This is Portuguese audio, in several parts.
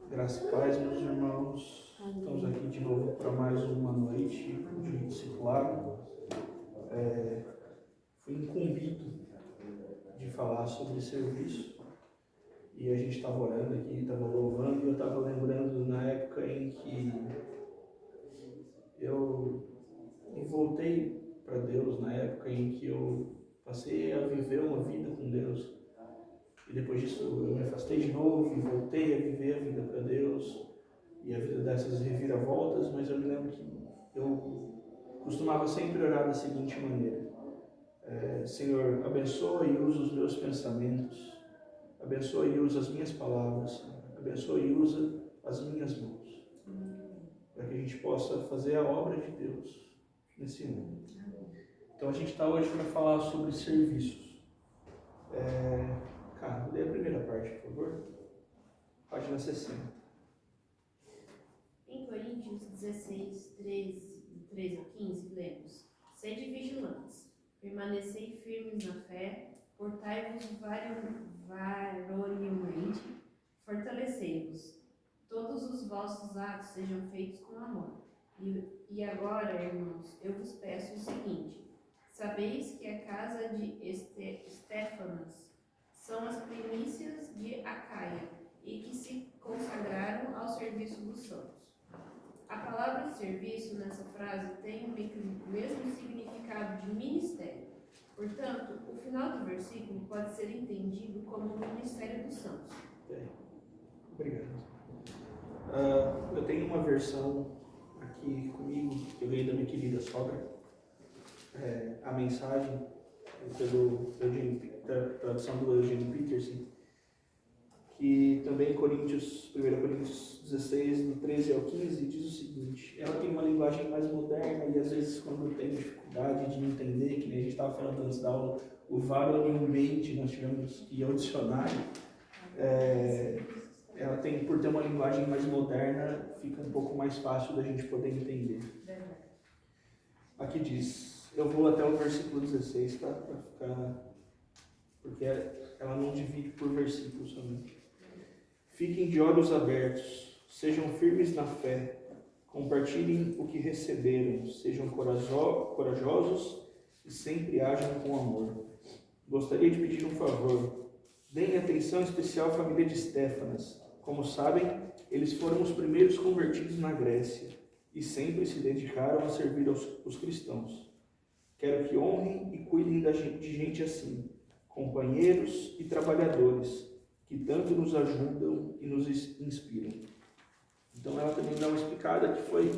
Graça e paz, meus irmãos. Estamos aqui de novo para mais uma noite de discipulado. Fui incumbido de falar sobre serviço e a gente estava orando aqui, estava louvando, e eu estava lembrando na época em que eu me voltei para Deus, na época em que eu passei a viver uma vida com Deus. E depois disso eu me afastei de novo e voltei a viver a vida para Deus. E a vida dessas reviravoltas, mas eu me lembro que eu costumava sempre orar da seguinte maneira: Senhor, abençoe e usa os meus pensamentos, abençoe e usa as minhas palavras, abençoe e usa as minhas mãos, para que a gente possa fazer a obra de Deus nesse mundo. Então a gente está hoje para falar sobre serviços. Cara, lê a primeira parte, por favor. Página 60. Em Coríntios 16, 13 ao 15, lemos: Sede vigilantes, permanecei firmes na fé, portai-vos varonilmente, fortalecei-vos. Todos os vossos atos sejam feitos com amor. E agora, irmãos, eu vos peço o seguinte: sabeis que a casa de Estéfanas são as primícias de Acaia e que se consagraram ao serviço dos santos. A palavra serviço nessa frase tem o mesmo significado de ministério. Portanto, o final do versículo pode ser entendido como o ministério dos santos. Obrigado. Eu tenho uma versão aqui comigo, que eu ganhei da minha querida sogra, a mensagem, da tradução do Eugene Peterson, que também em 1 Coríntios 16, do 13 ao 15, diz o seguinte: ela tem uma linguagem mais moderna e às vezes quando tem dificuldade de entender, que nem a gente estava falando antes da aula, o varonilmente nós tivemos que ir ao dicionário, ela tem, por ter uma linguagem mais moderna, fica um pouco mais fácil da gente poder entender. Aqui diz, eu vou até o versículo 16, tá? Para ficar, porque ela não divide por versículos somente. Fiquem de olhos abertos, sejam firmes na fé, compartilhem o que receberam, sejam corajosos e sempre ajam com amor. Gostaria de pedir um favor. Deem atenção especial à família de Estéfanas. Como sabem, eles foram os primeiros convertidos na Grécia e sempre se dedicaram a servir os cristãos. Quero que honrem e cuidem de gente assim, companheiros e trabalhadores, que tanto nos ajudam e nos inspiram. Então ela também dá uma explicada que foi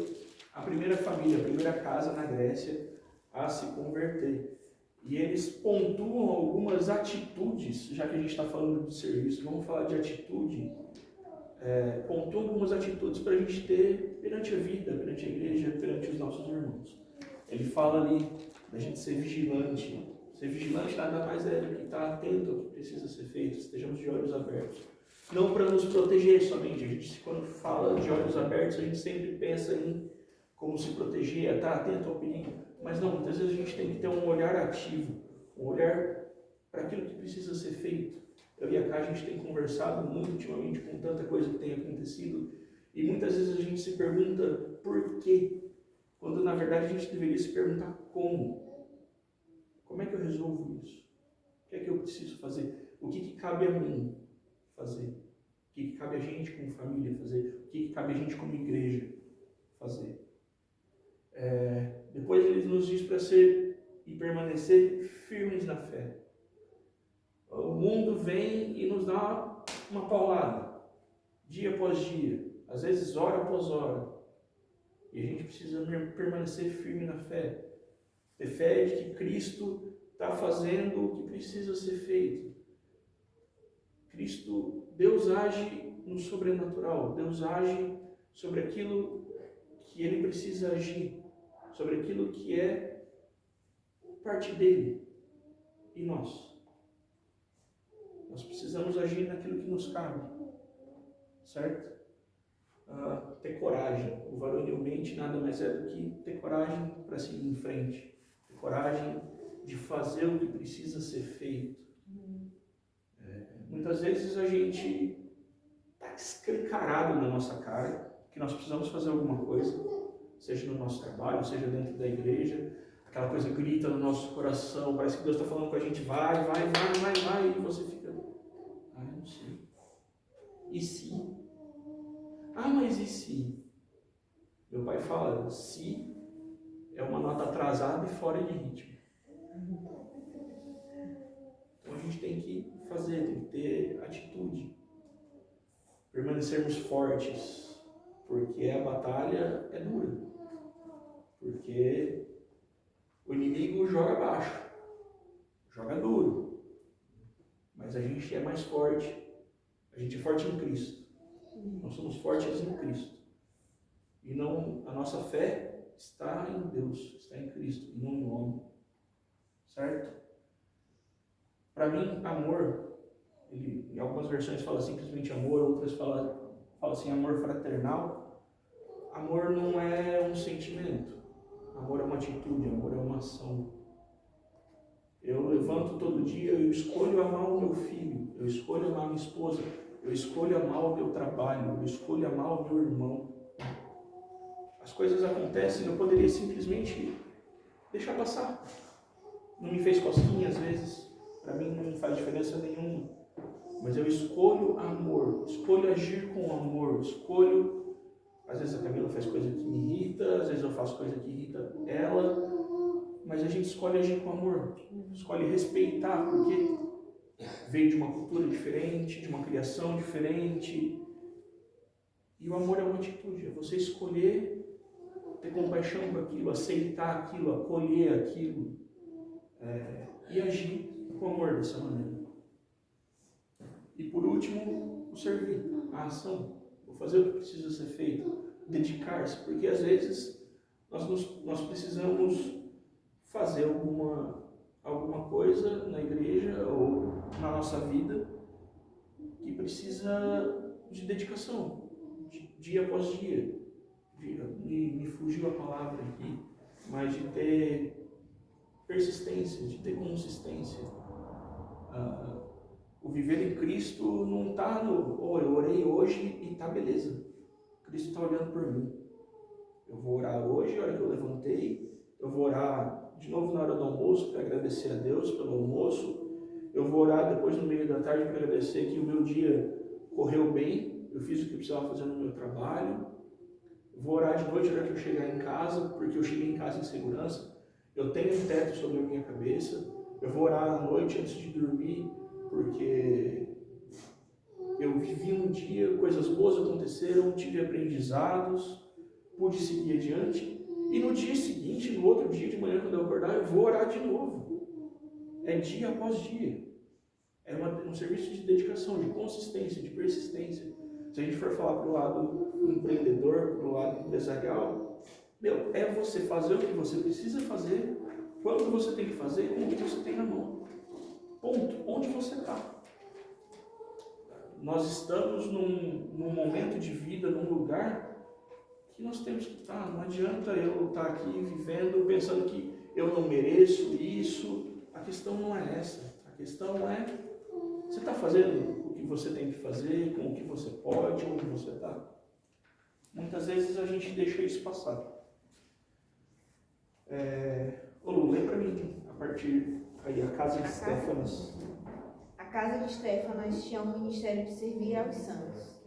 a primeira família, a primeira casa na Grécia a se converter. E eles pontuam algumas atitudes, já que a gente está falando de serviço, vamos falar de atitude, pontuam algumas atitudes para a gente ter perante a vida, perante a igreja, perante os nossos irmãos. Ele fala ali da gente ser vigilante. Ser vigilante nada mais é do que estar atento ao que precisa ser feito, estejamos de olhos abertos. Não para nos proteger somente. A gente, quando fala de olhos abertos, a gente sempre pensa em como se proteger, estar atento ao perigo. Mas não, muitas vezes a gente tem que ter um olhar ativo, um olhar para aquilo que precisa ser feito. Eu e a Cá, a gente tem conversado muito ultimamente com tanta coisa que tem acontecido, e muitas vezes a gente se pergunta por quê, quando na verdade a gente deveria se perguntar como. Como é que eu resolvo isso? O que é que eu preciso fazer? O que cabe a mim fazer? O que cabe a gente como família fazer? O que cabe a gente como igreja fazer? Depois ele nos diz para ser e permanecer firmes na fé. O mundo vem e nos dá uma paulada, dia após dia, às vezes hora após hora. E a gente precisa permanecer firme na fé. Ter fé de que Cristo está fazendo o que precisa ser feito. Deus age no sobrenatural, Deus age sobre aquilo que Ele precisa agir, sobre aquilo que é parte dele e nós. Nós precisamos agir naquilo que nos cabe, certo? Ter coragem. O varonilmente nada mais é do que ter coragem para seguir em frente, ter coragem de fazer o que precisa ser feito. Muitas vezes a gente está escancarado na nossa cara que nós precisamos fazer alguma coisa, seja no nosso trabalho, seja dentro da igreja, aquela coisa grita no nosso coração, parece que Deus está falando com a gente, vai, e você fica, eu não sei. E se? Mas e se? Meu pai fala, se é uma nota atrasada e fora de ritmo. Então a gente tem que fazer, tem que ter atitude. Permanecermos fortes, porque a batalha é dura. Porque o inimigo joga baixo, joga duro. Mas a gente é mais forte. A gente é forte em Cristo. Nós somos fortes em Cristo. E não, a nossa fé está em Deus, está em Cristo, e não em homem. Certo? Para mim, amor, em algumas versões fala simplesmente amor, outras fala assim, amor fraternal. Amor não é um sentimento. Amor é uma atitude, amor é uma ação. Eu levanto todo dia, eu escolho amar o meu filho, eu escolho amar a minha esposa, eu escolho amar o meu trabalho, eu escolho amar o meu irmão. As coisas acontecem, eu poderia simplesmente deixar passar. Não me fez cosquinha às vezes, para mim não faz diferença nenhuma. Mas eu escolho amor, escolho agir com amor, escolho... Às vezes a Camila faz coisa que me irrita, às vezes eu faço coisa que irrita ela, mas a gente escolhe agir com amor, escolhe respeitar, porque veio de uma cultura diferente, de uma criação diferente. E o amor é uma atitude, é você escolher ter compaixão por aquilo, aceitar aquilo, acolher aquilo, e agir com amor dessa maneira. E por último, o servir, a ação. Vou fazer o que precisa ser feito, dedicar-se, porque às vezes nós precisamos fazer alguma coisa na igreja ou na nossa vida que precisa de dedicação, dia após dia. Me fugiu a palavra aqui, mas de ter persistência, de ter consistência. O viver em Cristo não está no, eu orei hoje e tá beleza. Cristo está olhando por mim. Eu vou orar hoje, a hora que eu levantei, eu vou orar de novo na hora do almoço para agradecer a Deus pelo almoço. Eu vou orar depois no meio da tarde para agradecer que o meu dia correu bem, eu fiz o que eu precisava fazer no meu trabalho. Eu vou orar de noite na hora que eu chegar em casa, porque eu cheguei em casa em segurança. Eu tenho um teto sobre a minha cabeça. Eu vou orar à noite antes de dormir, porque eu vivi um dia, coisas boas aconteceram, tive aprendizados, pude seguir adiante. E no dia seguinte, no outro dia de manhã, quando eu acordar, eu vou orar de novo. É dia após dia. É um serviço de dedicação, de consistência, de persistência. Se a gente for falar para o lado empreendedor, para o lado empresarial, é você fazer o que você precisa fazer, quando você tem que fazer, com o que você tem na mão. Ponto. Onde você está. Nós estamos num momento de vida, num lugar que nós temos que estar. Não adianta eu estar aqui vivendo pensando que eu não mereço isso. A questão não é essa. A questão é, você está fazendo o que você tem que fazer, com o que você pode, onde você está? Muitas vezes a gente deixa isso passar. Lu, lembra mim, a partir aí, a casa de Estéfanas. A casa de Estéfanas tinha um ministério de servir aos santos.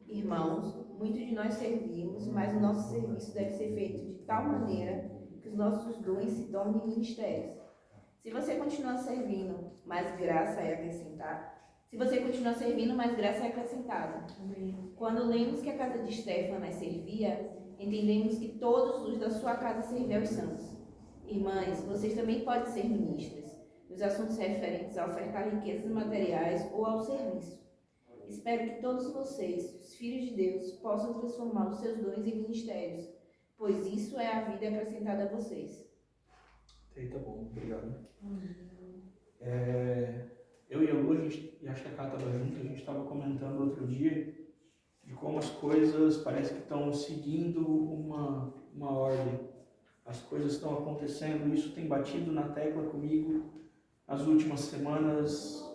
Irmãos, muitos de nós servimos, mas o nosso serviço deve ser feito de tal maneira que os nossos dons se tornem ministérios. Se você continuar servindo, mais graça é acrescentada. Quando lemos que a casa de Estéfanas servia, entendemos que todos os da sua casa serviam aos santos. Irmãs, vocês também podem ser ministras, nos assuntos referentes a ofertar riquezas materiais ou ao serviço. Espero que todos vocês, os filhos de Deus, possam transformar os seus dons em ministérios, pois isso é a vida acrescentada a vocês. Tá bom, obrigado. Eu e a Lu, e acho que a Cá estava junto, a gente estava comentando outro dia de como as coisas parece que estão seguindo uma ordem. As coisas estão acontecendo, isso tem batido na tecla comigo nas últimas semanas,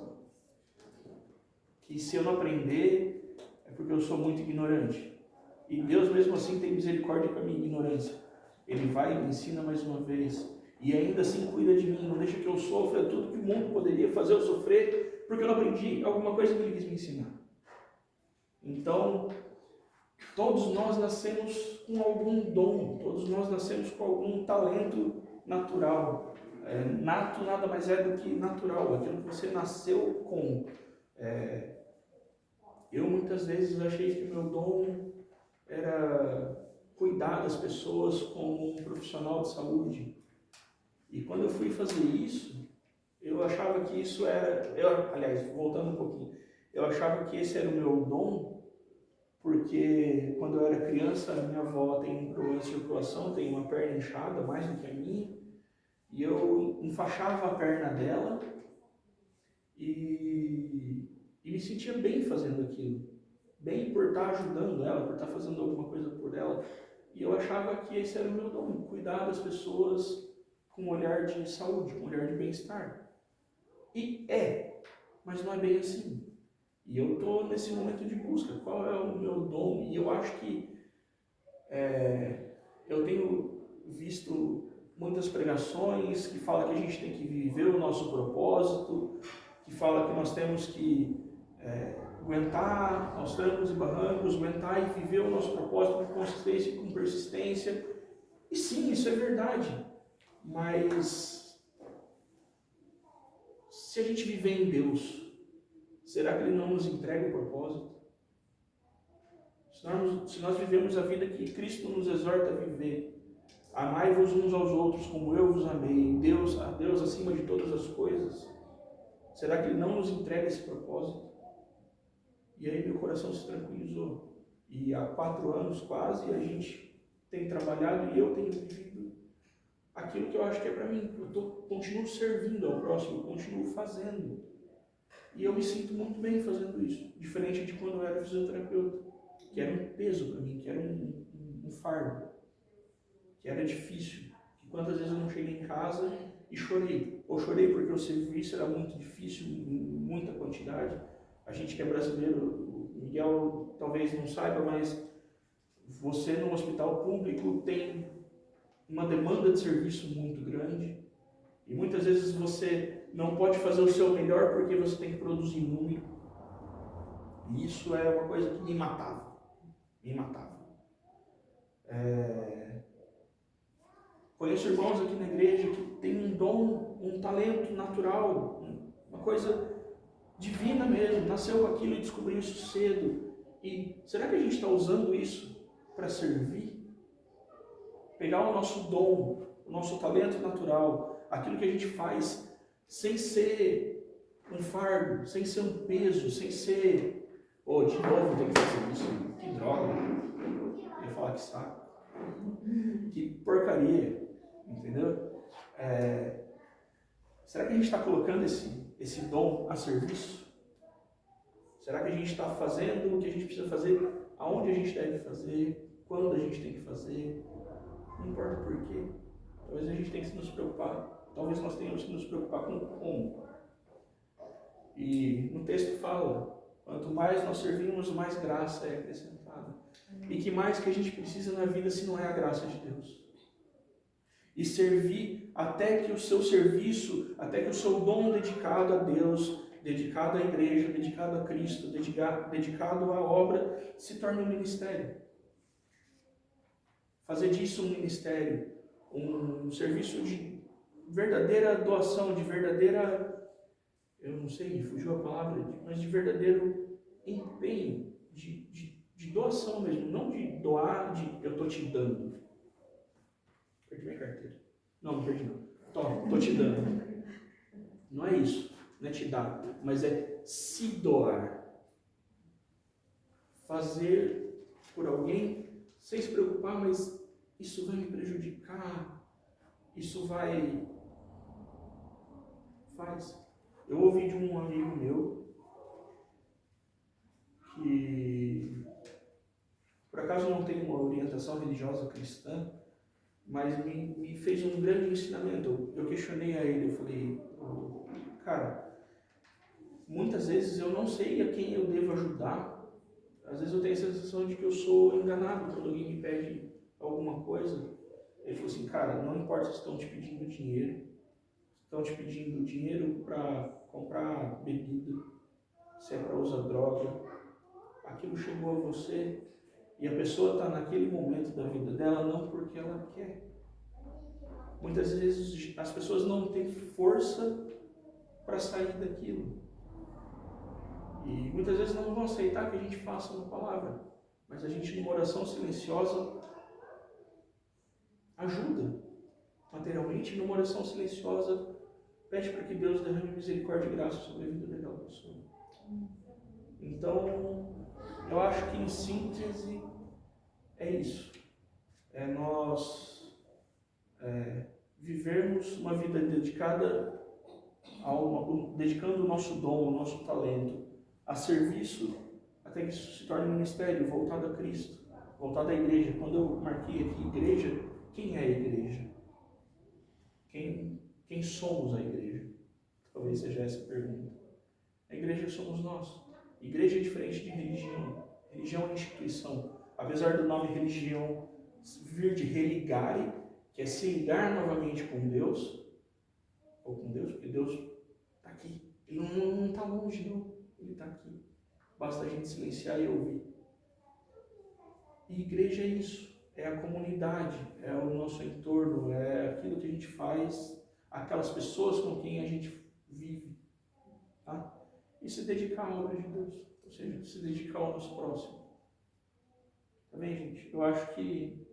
que se eu não aprender, é porque eu sou muito ignorante. E Deus mesmo assim tem misericórdia com a minha ignorância. Ele vai e me ensina mais uma vez. E ainda assim cuida de mim, não deixa que eu sofra tudo que o mundo poderia fazer eu sofrer, porque eu não aprendi alguma coisa que ele quis me ensinar. Então, todos nós nascemos com algum dom, todos nós nascemos com algum talento natural. Nato nada mais é do que natural, aquilo que você nasceu com. Eu muitas vezes achei que o meu dom era cuidar das pessoas como um profissional de saúde. E quando eu fui fazer isso, eu achava que isso era... aliás, voltando um pouquinho, eu achava que esse era o meu dom, porque quando eu era criança, a minha avó tem um problema de circulação, tem uma perna inchada, mais do que a minha, e eu enfaixava a perna dela e me sentia bem fazendo aquilo. Bem por estar ajudando ela, por estar fazendo alguma coisa por ela. E eu achava que esse era o meu dom, cuidar das pessoas com um olhar de saúde, com um olhar de bem-estar. E mas não é bem assim. E eu estou nesse momento de busca, qual é o meu dom? E eu acho que eu tenho visto muitas pregações que falam que a gente tem que viver o nosso propósito, que fala que nós temos que aguentar aos trancos e barrancos, aguentar e viver o nosso propósito com consistência e com persistência. E sim, isso é verdade. Mas se a gente viver em Deus, será que Ele não nos entrega o propósito? Se nós vivemos a vida que Cristo nos exorta a viver, amai-vos uns aos outros como eu vos amei, a Deus acima de todas as coisas, será que Ele não nos entrega esse propósito? E aí meu coração se tranquilizou. E há 4 anos quase a gente tem trabalhado e eu tenho vivido aquilo que eu acho que é para mim. Continuo servindo ao próximo, continuo fazendo. E eu me sinto muito bem fazendo isso. Diferente de quando eu era fisioterapeuta, que era um peso para mim, que era um fardo, que era difícil. E quantas vezes eu não cheguei em casa e chorei. Ou chorei porque o serviço era muito difícil, em muita quantidade. A gente que é brasileiro, o Miguel talvez não saiba, mas você no hospital público tem uma demanda de serviço muito grande e muitas vezes você não pode fazer o seu melhor porque você tem que produzir número. E isso é uma coisa que me matava. Conheço irmãos aqui na igreja que têm um dom, um talento natural, uma coisa divina mesmo, nasceu com aquilo e descobriu isso cedo. E será que a gente está usando isso para servir? Pegar o nosso dom, o nosso talento natural, aquilo que a gente faz sem ser um fardo, sem ser um peso, sem ser... de novo tem que fazer isso, que droga. Eu ia falar que saco. Que porcaria, entendeu? Será que a gente está colocando esse dom a serviço? Será que a gente está fazendo o que a gente precisa fazer, aonde a gente deve fazer, quando a gente tem que fazer? Não importa por quê. Talvez a gente tenha que nos preocupar, talvez nós tenhamos que nos preocupar com como. E no texto fala, quanto mais nós servimos, mais graça é acrescentada. E que mais que a gente precisa na vida se não é a graça de Deus? E servir até que o seu serviço, até que o seu dom dedicado a Deus, dedicado à igreja, dedicado a Cristo, dedicado à obra, se torne um ministério. Fazer disso um ministério, um serviço de verdadeira doação, de verdadeira, eu não sei, fugiu a palavra, mas de verdadeiro empenho, de doação mesmo, não de doar, de eu estou te dando. Perdi minha carteira. Não perdi não. Estou te dando. Não é isso, não é te dar, mas é se doar. Fazer por alguém sem se preocupar, mas isso vai me prejudicar, isso vai... Faz. Eu ouvi de um amigo meu que, por acaso não tem uma orientação religiosa cristã, mas me fez um grande ensinamento. Eu questionei a ele, eu falei, cara, muitas vezes eu não sei a quem eu devo ajudar, Às vezes eu tenho a sensação de que eu sou enganado quando alguém me pede alguma coisa. Ele falou assim, cara, não importa se estão te pedindo dinheiro, estão te pedindo dinheiro para comprar bebida, se é para usar droga, aquilo chegou a você e a pessoa está naquele momento da vida dela não porque ela quer. Muitas vezes as pessoas não têm força para sair daquilo. E muitas vezes não vão aceitar que a gente faça uma palavra, mas a gente, numa oração silenciosa, ajuda materialmente. Numa oração silenciosa, pede para que Deus derrame misericórdia e graça sobre a vida daquela pessoa. Então, eu acho que em síntese é isso. É nós vivermos uma vida dedicada dedicando o nosso dom, o nosso talento a serviço, até que isso se torne um ministério voltado a Cristo, voltado à igreja. Quando eu marquei aqui igreja, quem é a igreja? Quem somos a igreja? Talvez seja essa a pergunta. A igreja somos nós. Igreja é diferente de religião. Religião é instituição. Apesar do nome religião vir de religare, que é se ligar novamente com Deus, ou com Deus, porque Deus está aqui. Ele não está longe, não. Ele está aqui. Basta a gente silenciar e ouvir. E igreja é isso. É a comunidade, é o nosso entorno, é aquilo que a gente faz, aquelas pessoas com quem a gente vive. Tá? E se dedicar à obra de Deus. Ou seja, se dedicar ao nosso próximo. Tá bem, gente? Eu acho que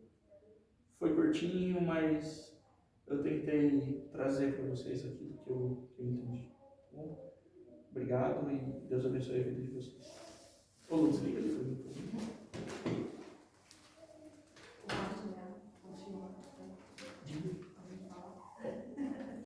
foi curtinho, mas eu tentei trazer para vocês aquilo que eu entendi. Tá bom? Obrigado e Deus abençoe a vida de vocês. Ô, Luz, liga ali.